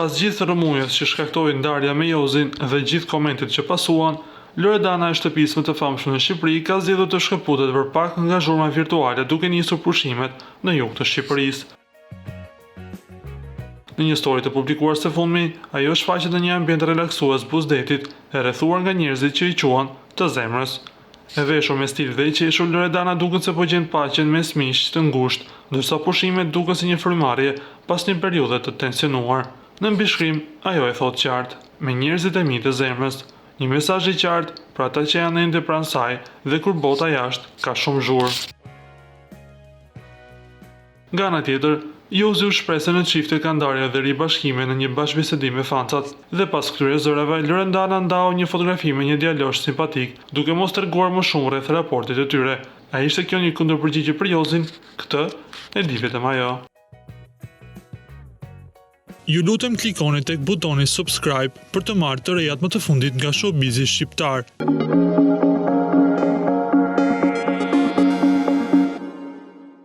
Pas gjithë rrëmujës që shkaktoi ndarja me Jozin dhe gjithë komentet që pasuan, Loredana e shtëpisë më të famshme në Shqipëri ka zgjedhur të shkëputet për pak nga zhurma virtuale duke nisur pushimet në jug të Shqipërisë. Në një story të publikuar së fundmi, ajo shfaqet në një ambient relaksues buzdetit e rrethuar nga njerëzit që i quan të zemrës. E veshur me stil dhe i qeshur, Loredana duket se po gjen paqen mes miq të ngushtë, ndërsa pushimet duken si një frymarrje pas një periudhe të tensionuar. Në mbishkrim, ajo e thot qartë, me njerëzit e mi të zemrës, një mesazh i qartë për ata që janë ende pranë saj dhe kur bota jashtë ka shumë zhurmë. Nga ana tjetër, Jozi u shpreh se në çifte ka ndarje dhe ribashkime në një bashkëbisedim me fancat dhe pas këtyre zërave, Loredana ndau një fotografi me një djalosh simpatik, duke mos treguar më shumë rreth raportit të tyre. A ishte kjo një kundërpërgjigje për Jozin? Këtë e di vetëm ajo. Ju lutem klikoni tek butoni subscribe për të marrë të rejat më të fundit nga showbizi shqiptar.